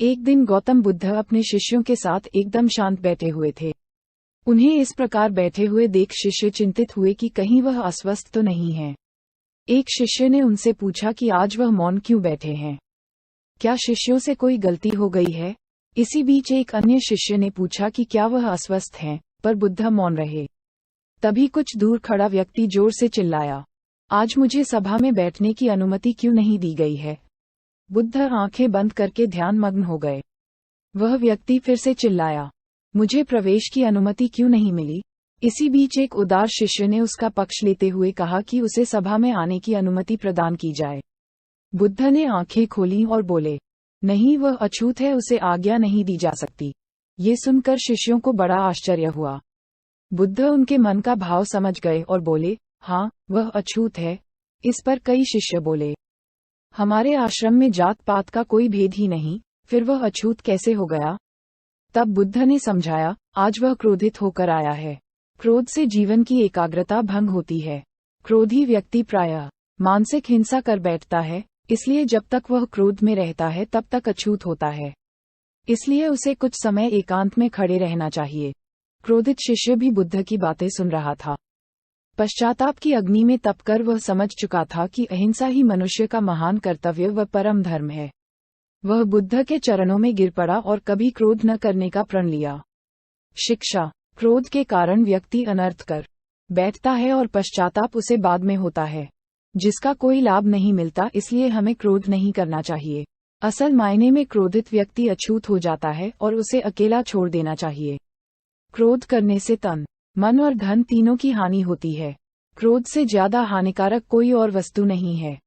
एक दिन गौतम बुद्ध अपने शिष्यों के साथ एकदम शांत बैठे हुए थे। उन्हें इस प्रकार बैठे हुए देख शिष्य चिंतित हुए कि कहीं वह अस्वस्थ तो नहीं है। एक शिष्य ने उनसे पूछा कि आज वह मौन क्यों बैठे हैं, क्या शिष्यों से कोई गलती हो गई है। इसी बीच एक अन्य शिष्य ने पूछा कि क्या वह अस्वस्थ हैं, पर बुद्ध मौन रहे। तभी कुछ दूर खड़ा व्यक्ति जोर से चिल्लाया, आज मुझे सभा में बैठने की अनुमति क्यों नहीं दी गई है। बुद्ध आंखें बंद करके ध्यान मग्न हो गए। वह व्यक्ति फिर से चिल्लाया, मुझे प्रवेश की अनुमति क्यों नहीं मिली। इसी बीच एक उदार शिष्य ने उसका पक्ष लेते हुए कहा कि उसे सभा में आने की अनुमति प्रदान की जाए। बुद्ध ने आंखें खोली और बोले, नहीं, वह अछूत है, उसे आज्ञा नहीं दी जा सकती। ये सुनकर शिष्यों को बड़ा आश्चर्य हुआ। बुद्ध उनके मन का भाव समझ गए और बोले, हाँ, वह अछूत है। इस पर कई शिष्य बोले, हमारे आश्रम में जात पात का कोई भेद ही नहीं, फिर वह अछूत कैसे हो गया। तब बुद्ध ने समझाया, आज वह क्रोधित होकर आया है। क्रोध से जीवन की एकाग्रता भंग होती है। क्रोधी व्यक्ति प्रायः मानसिक हिंसा कर बैठता है, इसलिए जब तक वह क्रोध में रहता है तब तक अछूत होता है। इसलिए उसे कुछ समय एकांत में खड़े रहना चाहिए। क्रोधित शिष्य भी बुद्ध की बातें सुन रहा था। पश्चाताप की अग्नि में तपकर वह समझ चुका था कि अहिंसा ही मनुष्य का महान कर्तव्य व परम धर्म है। वह बुद्ध के चरणों में गिर पड़ा और कभी क्रोध न करने का प्रण लिया। शिक्षा, क्रोध के कारण व्यक्ति अनर्थ कर बैठता है और पश्चाताप उसे बाद में होता है, जिसका कोई लाभ नहीं मिलता। इसलिए हमें क्रोध नहीं करना चाहिए। असल मायने में क्रोधित व्यक्ति अछूत हो जाता है और उसे अकेला छोड़ देना चाहिए। क्रोध करने से तन, मन और धन तीनों की हानि होती है। क्रोध से ज्यादा हानिकारक कोई और वस्तु नहीं है।